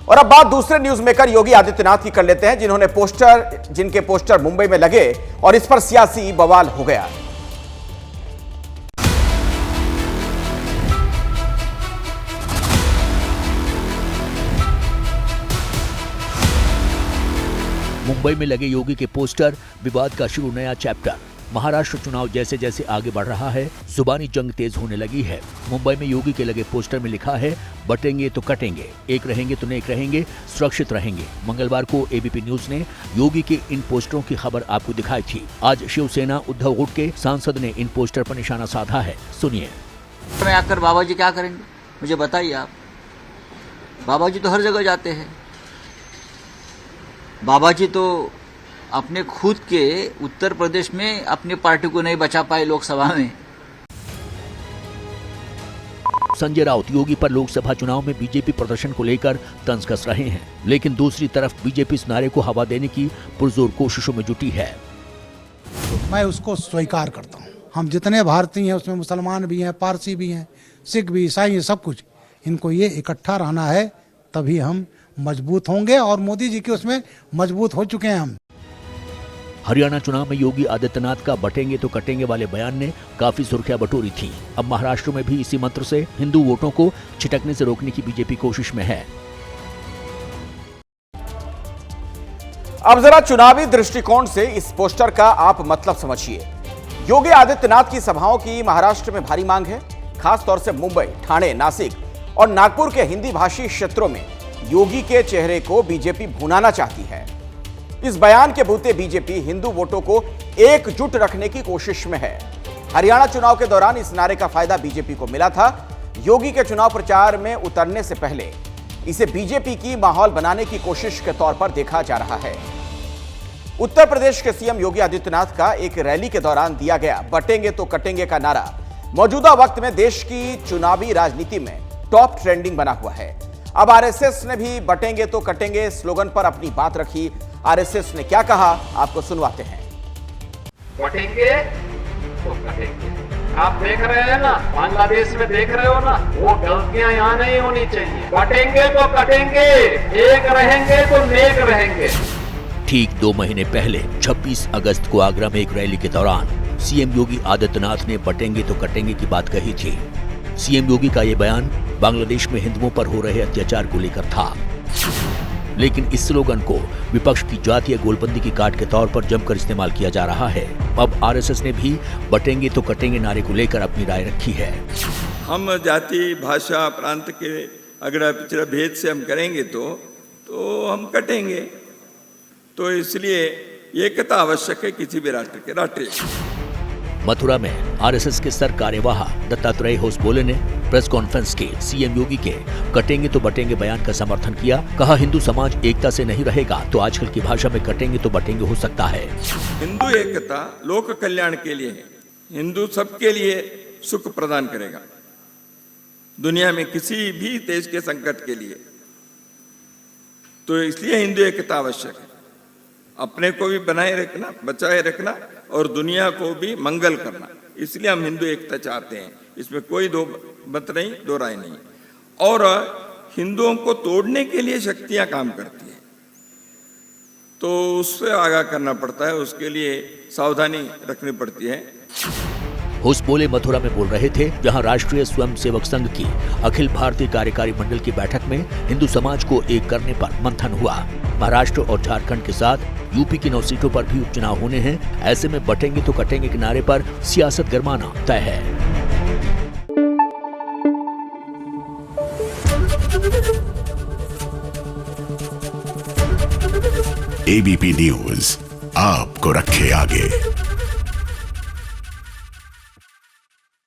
और अब बात दूसरे न्यूज मेकर योगी आदित्यनाथ की कर लेते हैं, जिनके पोस्टर मुंबई में लगे और इस पर सियासी बवाल हो गया। मुंबई में लगे योगी के पोस्टर, विवाद का शुरू नया चैप्टर। महाराष्ट्र चुनाव जैसे जैसे आगे बढ़ रहा है, जुबानी जंग तेज होने लगी है। मुंबई में योगी के लगे पोस्टर में लिखा है, बटेंगे तो कटेंगे, एक रहेंगे तो नेक रहेंगे, सुरक्षित रहेंगे। मंगलवार को एबीपी न्यूज ने योगी के इन पोस्टरों की खबर आपको दिखाई थी। आज शिवसेना उद्धव गुट के सांसद ने इन पोस्टर पर निशाना साधा है, सुनिए। में आकर बाबा जी क्या करेंगे, मुझे बताइए आप। बाबा जी तो हर जगह जाते हैं। बाबा जी तो अपने खुद के उत्तर प्रदेश में अपनी पार्टी को नहीं बचा पाए लोकसभा में। संजय राउत योगी पर लोकसभा चुनाव में बीजेपी प्रदर्शन को लेकर तंज कस रहे हैं, लेकिन दूसरी तरफ बीजेपी इस नारे को हवा देने की पुरजोर कोशिशों में जुटी है। मैं उसको स्वीकार करता हूँ। हम जितने भारतीय हैं उसमें मुसलमान भी हैं, पारसी भी हैं, सिख भी, ईसाई हैं, सब कुछ। इनको ये इकट्ठा रहना है, तभी हम मजबूत होंगे और मोदी जी के उसमें मजबूत हो चुके हैं हम। हरियाणा चुनाव में योगी आदित्यनाथ का बटेंगे तो कटेंगे वाले बयान ने काफी सुर्खियां बटोरी थी। अब महाराष्ट्र में भी इसी मंत्र से हिंदू वोटों को छिटकने से रोकने की बीजेपी कोशिश में है। अब जरा चुनावी दृष्टिकोण से इस पोस्टर का आप मतलब समझिए। योगी आदित्यनाथ की सभाओं की महाराष्ट्र में भारी मांग है। खासतौर से मुंबई, ठाणे, नासिक और नागपुर के हिंदी भाषी क्षेत्रों में योगी के चेहरे को बीजेपी भुनाना चाहती है। इस बयान के बूते बीजेपी हिंदू वोटों को एकजुट रखने की कोशिश में है। हरियाणा चुनाव के दौरान इस नारे का फायदा बीजेपी को मिला था। योगी के चुनाव प्रचार में उतरने से पहले इसे बीजेपी की माहौल बनाने की कोशिश के तौर पर देखा जा रहा है। उत्तर प्रदेश के सीएम योगी आदित्यनाथ का एक रैली के दौरान दिया गया बटेंगे तो कटेंगे का नारा मौजूदा वक्त में देश की चुनावी राजनीति में टॉप ट्रेंडिंग बना हुआ है। अब आरएसएस ने भी बटेंगे तो कटेंगे स्लोगन पर अपनी बात रखी। आरएसएस ने क्या कहा, आपको सुनवाते हैं। बटेंगे तो कटेंगे। आप देख रहे हैं ना, बांग्लादेश में देख रहे हो ना, वो गलतियां यहाँ नहीं होनी चाहिए। बटेंगे तो कटेंगे, एक रहेंगे तो नेक रहेंगे। ठीक 2 महीने पहले 26 अगस्त को आगरा में एक रैली के दौरान सीएम योगी आदित्यनाथ ने बटेंगे तो कटेंगे की बात कही थी। सीएम योगी का ये बयान बांग्लादेश में हिंदुओं पर हो रहे अत्याचार को लेकर था, लेकिन इस स्लोगन को विपक्ष की जातीय गोलबंदी की काट के तौर पर जमकर इस्तेमाल किया जा रहा है। अब आरएसएस ने भी बटेंगे तो कटेंगे नारे को लेकर अपनी राय रखी है। हम जाति, भाषा, प्रांत के अगर पिछड़ा भेद से हम करेंगे तो हम कटेंगे। तो इसलिए एकता आवश्यक है किसी भी राष्ट्र के राष्ट्रीय। मथुरा में आरएसएस के सर कार्यवाह दत्तात्रेय होसबोले ने प्रेस कॉन्फ्रेंस के सीएम योगी के कटेंगे तो बटेंगे बयान का समर्थन किया। कहा, हिंदू समाज एकता से नहीं रहेगा तो आजकल की भाषा में कटेंगे तो बटेंगे हो सकता है। हिंदू एकता लोक कल्याण के लिए है। हिंदू सबके लिए सुख प्रदान करेगा, दुनिया में किसी भी देश के संकट के लिए। तो इसलिए हिंदू एकता आवश्यक है। अपने को भी बनाए रखना, बचाए रखना और दुनिया को भी मंगल करना। इसलिए हम हिंदू एकता चाहते हैं, इसमें कोई दो मत नहीं, दो राय नहीं। और हिंदुओं को तोड़ने के लिए शक्तियां काम करती हैं, तो उससे आगाह करना पड़ता है, उसके लिए सावधानी रखनी पड़ती है। होसबोले मथुरा में बोल रहे थे, जहां राष्ट्रीय स्वयंसेवक संघ की अखिल भारतीय कार्यकारी मंडल की बैठक में हिंदू समाज को एक करने पर मंथन हुआ। महाराष्ट्र और झारखंड के साथ यूपी की 9 सीटों पर भी उपचुनाव होने हैं। ऐसे में बटेंगे तो कटेंगे किनारे पर सियासत गरमाना तय है। एबीपी न्यूज आपको रखे आगे।